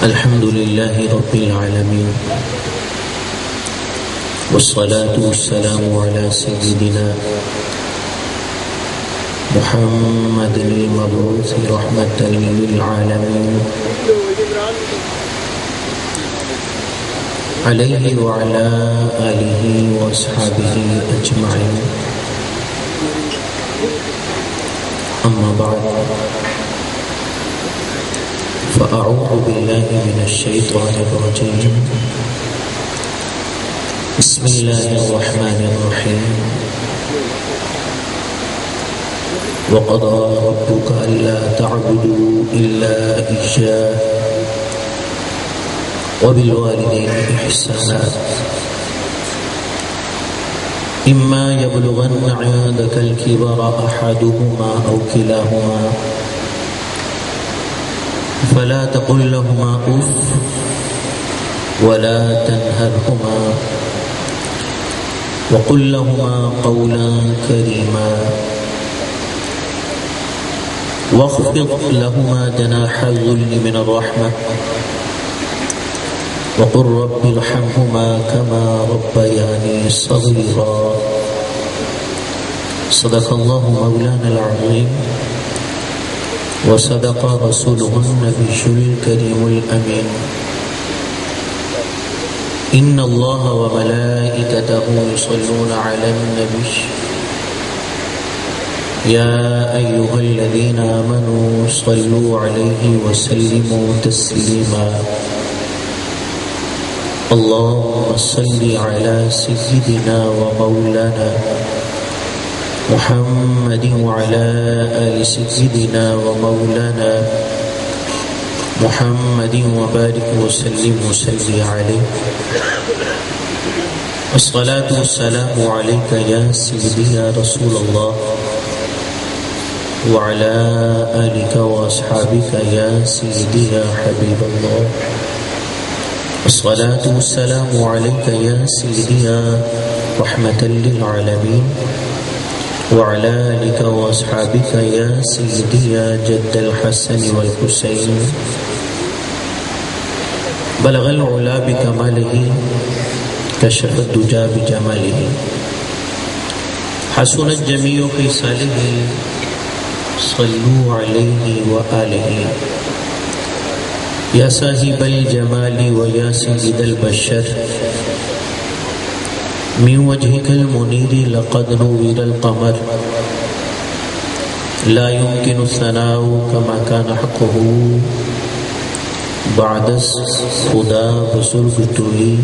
الحمد لله رب العالمين، والصلاة والسلام على سيدنا محمد المبعوث رحمة للعالمين عليه وعلى آله وأصحابه أجمعين. أما بعد، فأعوذ بالله من الشيطان الرجيم. بسم الله الرحمن الرحيم. وقضى ربك ألا تعبدوا إلا إياه وبالوالدين إحسانا إما يبلغن عندك الكبر أحدهما أو كلاهما فلا تقل لهما أف ولا تنهرهما وقل لهما قولا كريما واخفض لهما جناح الذل من الرحمة وقل رب ارحمهما كما ربياني صغيرا. صدق الله مولانا العظيم وصدق رسوله النبي الكريم الأمين. إن الله وملائكته يصلون على النبي يا أيها الذين آمنوا صلوا عليه وسلموا تسليما. اللهم صل على سيدنا ومولانا محمد وعلى آل سيدنا ومولانا محمد وبارك وسلم وصل عليه. الصلاة والسلام عليك يا سيدي يا رسول الله وعلى آلك وأصحابك يا سيدي يا حبيب الله. الصلاة والسلام عليك يا سيدي يا رحمة للعالمين وعلى آلك وأصحابك يا سيدي يا جد الحسن والحسين. بلغ العلا بكماله كشف الدجى بجماله حسنت جميع خصاله صلوا عليه وآله. يا صاحب الجمال ويا سيد البشر من وجهك المنير لقد نور القمر لا يمكن الثناء كما كان حقه بعد خدا بزرگ توئی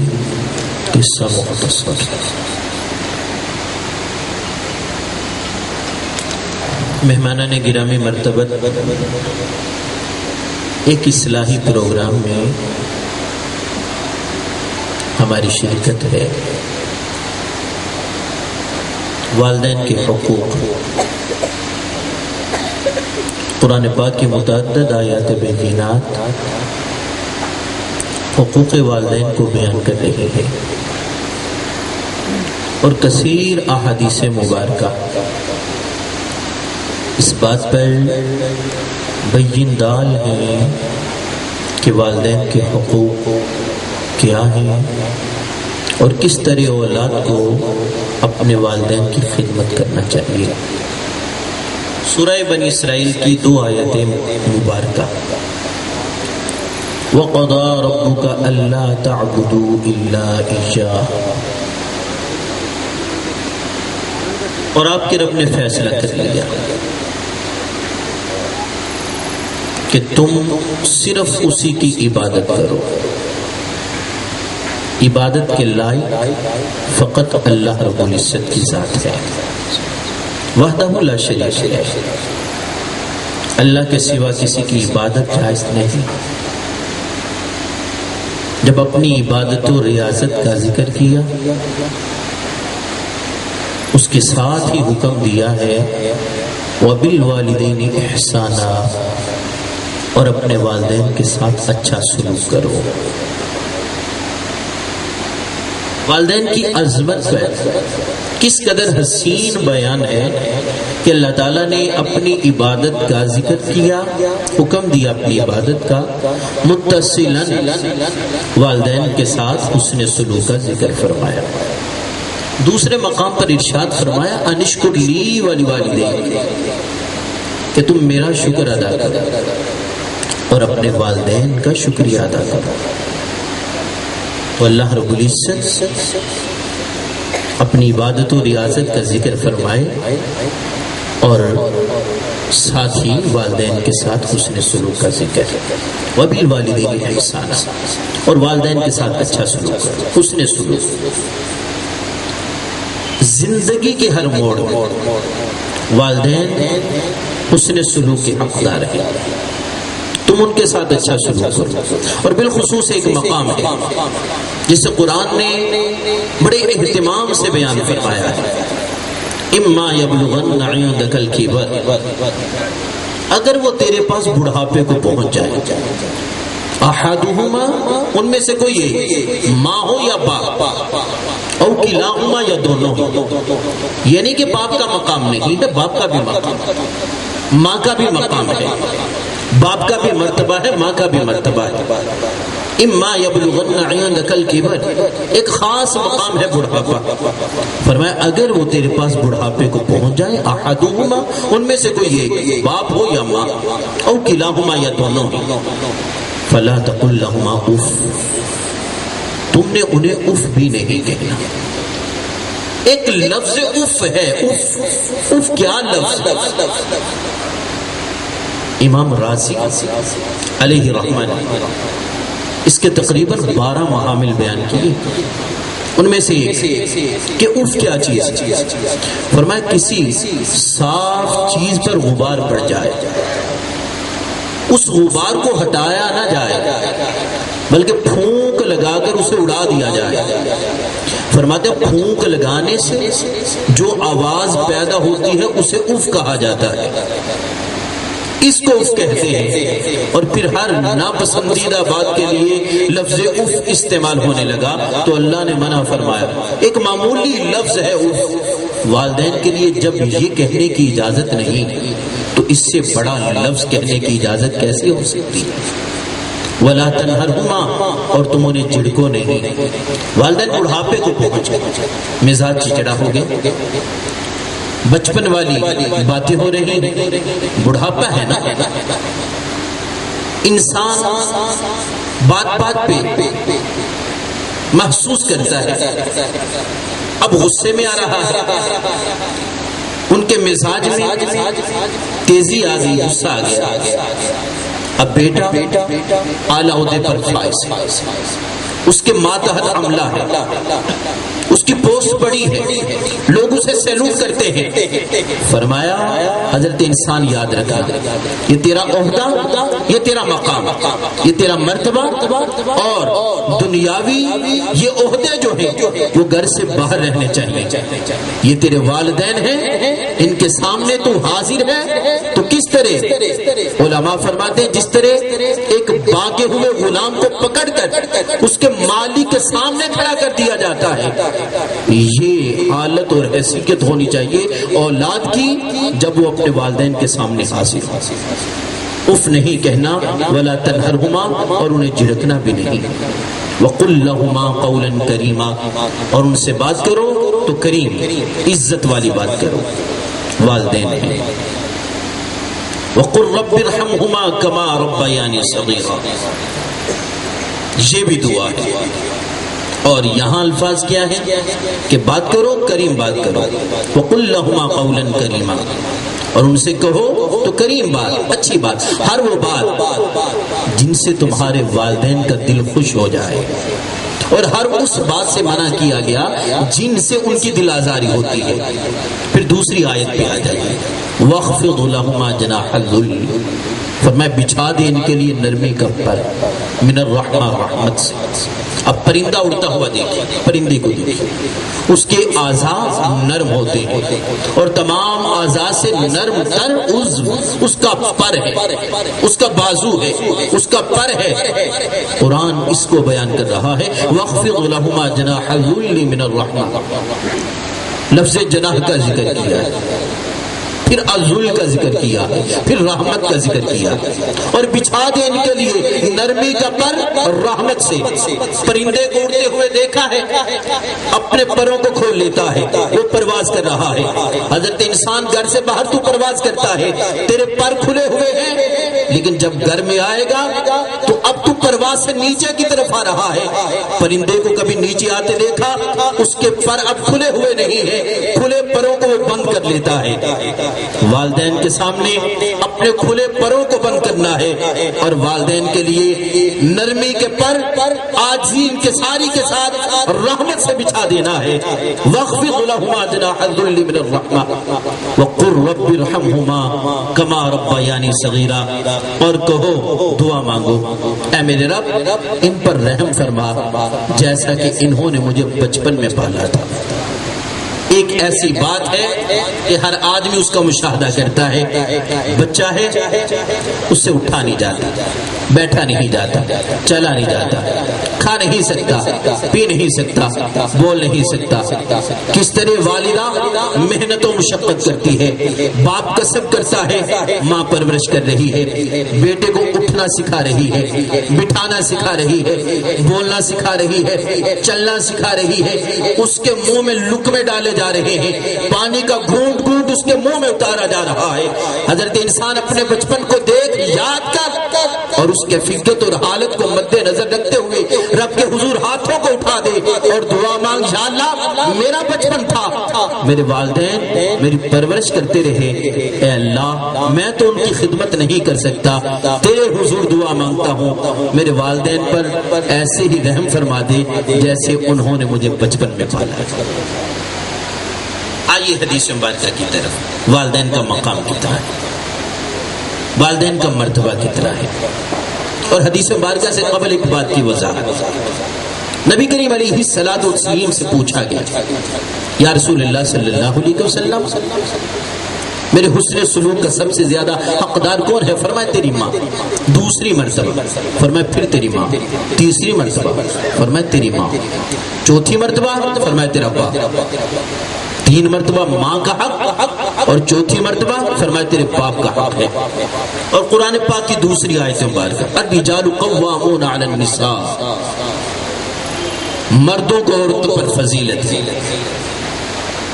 قصہ مختصر. مہمانان گرامی مرتبت، ایک اصلاحی پروگرام میں ہماری شرکت ہے. والدین کے حقوق. قرآن پاک کی متعدد آیات بینات حقوق والدین کو بیان کر رہی ہے اور کثیر احادیث مبارکہ اس بات پر بین دال ہیں کہ والدین کے حقوق کیا ہیں اور کس طرح اولاد کو اپنے والدین کی خدمت کرنا چاہیے. سورہ بنی اسرائیل کی 2 آیتیں مبارکہ. وَقَضَى رَبُّكَ أَلَّا تَعْبُدُوا إِلَّا إِيَّاهُ. اور آپ کے رب نے فیصلہ کر لیا کہ تم صرف اسی کی عبادت کرو. عبادت کے لائق فقط اللہ رب العزت کی ذات ہے، وحدہ لا شریک ہے. اللہ کے سوا کسی کی عبادت جائز نہیں. جب اپنی عبادت و ریاضت کا ذکر کیا، اس کے ساتھ ہی حکم دیا ہے وَبِالْوَالِدَيْنِ إِحْسَانًا، اور اپنے والدین کے ساتھ اچھا سلوک کرو. والدین کی عظمت پہ کس قدر حسین بیان ہے کہ اللہ تعالیٰ نے اپنی عبادت کا ذکر کیا، حکم دیا اپنی عبادت کا، متصلاً والدین کے ساتھ حسن سلوک کا ذکر فرمایا۔ دوسرے مقام پر ارشاد فرمایا انشکر لی ولی والدیک، کہ تم میرا شکر ادا کرو اور اپنے والدین کا شکریہ ادا کرو۔ تو اللہ رب العزت اپنی عبادت و ریاضت کا ذکر فرمائے اور ساتھ ہی والدین کے ساتھ حسن سلوک کا ذکر، وبالوالدین احسانا، اور والدین کے ساتھ اچھا سلوک، حسن سلوک۔ زندگی کے ہر موڑ میں والدین حسن سلوک کے حقدار ہیں، تم ان کے ساتھ اچھا سلوک کرو۔ اور بالخصوص ایک مقام ہے جسے قرآن نے بڑے اہتمام سے بیان فرمایا ہے، اما یبلغن عندک الکبر، اگر وہ تیرے پاس بڑھاپے کو پہنچ جائے، احدہما، ان میں سے کوئی ایک، ماں ہو یا باپ، او کلاہما، یا دونوں ہو، یعنی کہ باپ کا مقام نہیں ہے، باپ کا بھی مقام، ماں کا بھی مقام ہے، باپ کا بھی مرتبہ ہے، ماں کا بھی مرتبہ ہے۔ اما یبلغن عندک الکبر، ایک خاص مقام ہے بڑھاپا، فرمایا اگر وہ تیرے پاس بڑھاپے کو پہنچ جائے، احدہما، ان میں سے کوئی ایک، باپ ہو یا ماں، او کلاہما، یا دونوں ہو، فلا تقل لہما اف، تم نے انہیں اف بھی نہیں کہنا۔ ایک لفظ اف ہے، اف، اف کیا لفظ؟ امام رازی علیہ رحمہ نے اس کے تقریباً 12 محامل بیان کیے، ان میں سے ایک کہ اف کیا چیز ہے، فرمایا کسی صاف چیز پر غبار پڑ جائے، اس غبار کو ہٹایا نہ جائے بلکہ پھونک لگا کر اسے اڑا دیا جائے۔ فرماتے ہیں پھونک لگانے سے جو آواز پیدا ہوتی ہے اسے اف کہا جاتا ہے، اس کو اف کہتے ہیں۔ اور پھر ہر ناپسندیدہ بات کے لیے لفظ اف استعمال ہونے لگا تو اللہ نے منع فرمایا، ایک معمولی لفظ ہے اف، والدین کے لیے جب یہ کہنے کی اجازت نہیں تو اس سے بڑا لفظ کہنے کی اجازت کیسے ہو سکتی؟ وَلَا تَنْهَرْهُمَا، اور تم انہیں جھڑکو نہیں۔ والدین بڑھاپے کو پہنچے، مزاج چڑچڑا ہو گئے، بچپن والی باتیں ہو رہی، بڑھاپا ہے نا، انسان بات بات پہ محسوس کرتا ہے، اب غصے میں آ رہا ہے، ان کے مزاج میں تیزی آ گئی، غصہ آ گیا، اب بیٹا اعلیٰ عہدے پر فائز، اس کے ماتحت عملہ ہے، اس کی پوسٹ بڑی ہے، لوگ اسے سیلوٹ کرتے ہیں۔ فرمایا حضرت انسان یاد رکھا، یہ تیرا عہدہ، یہ تیرا مقام، یہ تیرا مرتبہ، اور دنیاوی یہ عہدے جو ہیں وہ گھر سے باہر رہنے چاہیے۔ یہ تیرے والدین ہیں، ان کے سامنے تو حاضر ہے تو کس طرح؟ علماء فرماتے ہیں جس طرح ایک باغے ہوئے غلام کو پکڑ کر اس کے مالک کے سامنے کھڑا کر دیا جاتا ہے، یہ حالت اور حیثیت ہونی چاہیے اولاد کی جب وہ اپنے والدین کے سامنے حاضر ہو۔ اف نہیں کہنا، ولا تنہرہما، اور انہیں جھڑکنا بھی نہیں، وقل لہما قولا کریما، اور ان سے بات کرو تو کریم، عزت والی بات کرو، والدین ہیں۔ وقل رب ارحمہما کما ربیانی صغیرا، یہ بھی دعا ہے۔ اور یہاں الفاظ کیا ہے کہ بات کرو، کریم بات کرو، وقل لہما قولا کریما، اور ان سے کہو تو کریم بات، اچھی بات، ہر وہ بات جن سے تمہارے والدین کا دل خوش ہو جائے، اور ہر اس بات سے منع کیا گیا جن سے ان کی دل آزاری ہوتی ہے۔ پھر دوسری آیت پہ آ جائیے، وَاخْفِضْ لَهُمَا جَنَاحَ الذُّلِّ، فرمایا بچھا دے ان کے لیے نرمی کا پر، من الرحمہ، رحمت سے۔ اب پرندہ اڑتا ہوا دیکھیں، پرندے کو دیکھیں، اس کے اعضاء نرم ہوتے ہیں، اور تمام اعضاء سے نرم تر عضو اس کا پر ہے، اس کا بازو ہے، اس کا پر ہے، قرآن اس کو بیان کر رہا ہے وَاخْفِضْ لَهُمَا جَنَاحَ الذُّلِّ مِنَ الرَّحْمَةِ، لفظ جناح کا ذکر کیا ہے، پھر الذل کا ذکر کیا، پھر رحمت کا ذکر کیا، اور بچھا دے ان کے لیے نرمی کا پر رحمت سے۔ پرندے کو اڑتے ہوئے دیکھا ہے، اپنے پروں کو کھول لیتا ہے، وہ پرواز کر رہا ہے۔ حضرت انسان گھر سے باہر تو پرواز کرتا ہے، تیرے پر کھلے ہوئے ہیں، لیکن جب گھر میں آئے گا تو اب تو پرواز سے نیچے کی طرف آ رہا ہے۔ پرندے کو کبھی نیچے آتے دیکھا، اس کے پر اب کھلے ہوئے نہیں ہیں، کھلے پروں کو وہ بند کر لیتا ہے۔ والدین کے سامنے اپنے کھلے پروں کو بند کرنا ہے، اور والدین کے لیے نرمی کے پر عاجزی ان کے ساری کے ساتھ رحمت سے بچھا دینا ہے۔ وَاخْفِضْ لَهُمَا جَنَاحَ الذُّلِّ مِنَ الرَّحْمَةِ وَقُلْ رَبِّ ارْحَمْهُمَا كَمَا رَبَّيَانِي صَغِيرًا، اور کہو دعا مانگو اے میرے رب ان پر رحم فرما جیسا کہ انہوں نے مجھے بچپن میں پالا تھا۔ ایک ایسی بات ہے کہ ہر آدمی اس کا مشاہدہ کرتا ہے، بچہ ہے اس سے اٹھا نہیں جاتا، بیٹھا نہیں جاتا، چلا نہیں جاتا، کھا نہیں سکتا، پی نہیں سکتا، بول نہیں سکتا۔ کس طرح والدہ محنت و مشقت کرتی ہے، باپ کسب کرتا ہے، ماں پرورش کر رہی ہے، بیٹے کو اٹھنا سکھا رہی ہے، بٹھانا سکھا رہی ہے، بولنا سکھا رہی ہے، چلنا سکھا رہی ہے، اس کے منہ میں لقمے ڈالے جا رہے ہیں، پانی کا گھونٹ گھونٹ اس کے منہ میں اتارا جا رہا ہے۔ حضرت انسان اپنے بچپن کو دیکھ، یاد کر، اور اس کے فکر اور حالت کو مد نظر رکھتے ہوئے رب کے حضور ہاتھوں کو اٹھا دے اور دعا مانگ، یا اللہ میرا بچپن تھا، میرے والدین میری پرورش کرتے رہے، اے اللہ میں تو ان کی خدمت نہیں کر سکتا، تیرے حضور دعا مانگتا ہوں میرے والدین پر ایسے ہی رحم فرما دے جیسے انہوں نے مجھے بچپن میں پالا۔ آئیے حدیث مبارکہ کی طرف، والدین کا مقام کتنا ہے، والدین کا مرتبہ کتنا ہے۔ اور حدیث مبارکہ سے قبل ایک بات کی وضاحت، نبی کریم علیہ الصلوۃ والتسلیم سے پوچھا گیا یا رسول اللہ صلی اللہ علیہ وسلم میرے حسن سلوک کا سب سے زیادہ حقدار کون ہے؟ فرمایا تیری ماں۔ دوسری مرتبہ فرمایا پھر تیری ماں، تیسری مرتبہ فرمایا تیری ماں، چوتھی مرتبہ فرمایا تیرا باپ، تین مرتبہ ماں کا حق، اور چوتھی مرتبہ فرمایا تیرے باپ کا حق ہے۔ اور قرآن پاک کی دوسری آیت مبارکہ الرجال قوامون علی النساء، مردوں کو عورتوں پر فضیلت ہے،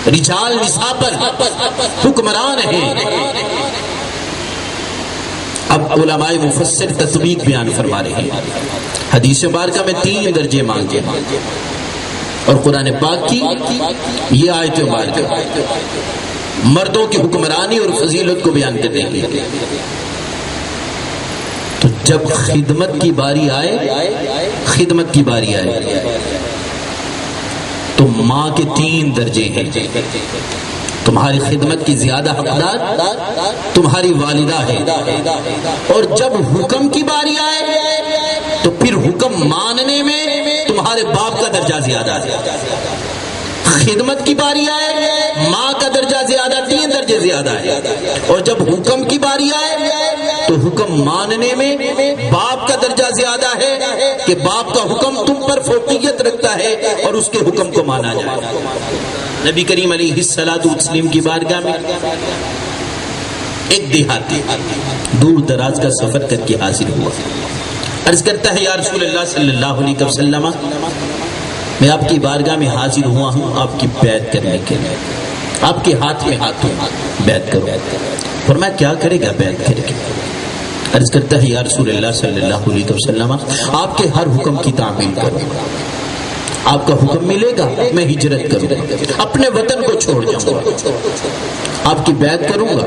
رجال نساء پر حکمران ہیں۔ اب علماء مفسر تطبیق بیان فرما رہے ہیں، حدیث مبارکہ میں 3 درجے مانگے، اور قرآن پاک کی یہ آیت مبارکہ مردوں کی حکمرانی اور فضیلت کو بیان کرنے کی۔ تو جب خدمت کی باری آئے، خدمت کی باری آئے تو ماں کے 3 درجے ہیں، تمہاری خدمت کی زیادہ حقدار تمہاری والدہ ہے، اور جب حکم کی باری آئے تو پھر حکم ماننے میں تمہارے باپ کا درجہ زیادہ ہے۔ خدمت کی باری آئے ماں کا درجہ زیادہ، 3 درجے زیادہ ہے، اور جب حکم کی باری آئے تو حکم ماننے میں باپ کا درجہ زیادہ ہے کہ باپ کا حکم تم پر فوقیت رکھتا ہے اور اس کے حکم کو مانا جائے۔ نبی کریم علیہ الصلوۃ والتسلیم کی بارگاہ میں ایک دیہاتی دور دراز کا سفر کر کے حاضر ہوا، عرض کرتا ہے یا رسول اللہ صلی اللہ علیہ وسلم میں آپ کی بارگاہ میں حاضر ہوا ہوں آپ کی بیعت کرنے کے لیے، آپ کے ہاتھ میں ہاتھ ہوں، بیعت کرو۔ فرمایا کیا کرے گا بیعت کر کے؟ عرض کرتا ہے یا رسول اللہ صلی اللہ علیہ وسلم آپ کے ہر حکم کی تعمیل کروں، آپ کا حکم ملے گا میں ہجرت کروں گا، اپنے وطن کو چھوڑ جاؤں گا، آپ کی بیعت کروں گا،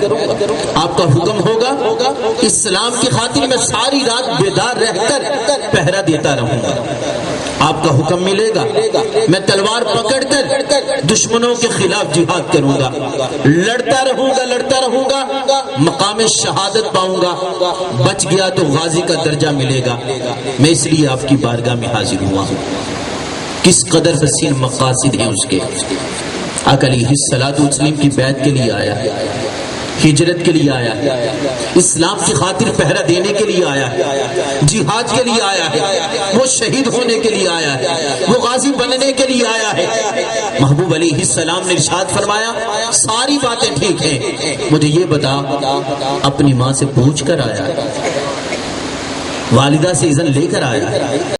آپ کا حکم ہوگا، اسلام کی خاطر میں ساری رات بیدار رہ کر پہرا دیتا رہوں گا، آپ کا حکم ملے گا میں تلوار پکڑ کر دشمنوں کے خلاف جہاد کروں گا، لڑتا رہوں گا، مقام شہادت پاؤں گا، بچ گیا تو غازی کا درجہ ملے گا، میں اس لیے آپ کی بارگاہ میں حاضر ہوا ہوں۔ کس قدر حسین مقاصد ہیں اس کے۔ آقا علیہ الصلوۃ والتسلیم کی بیعت کے لیے آیا، ہجرت کے لیے آیا ہے، اسلام کی خاطر پہرا دینے کے لیے آیا ہے، جہاد کے لیے آیا ہے، شہید ہونے کے لیے آیا ہے، وہ غازی بننے کے لیے آیا ہے۔ محبوب علیہ السلام نے ارشاد فرمایا ساری باتیں ٹھیک ہیں، مجھے یہ بتا اپنی ماں سے پوچھ کر آیا ہے، والدہ سے اذن لے کر آیا ہے؟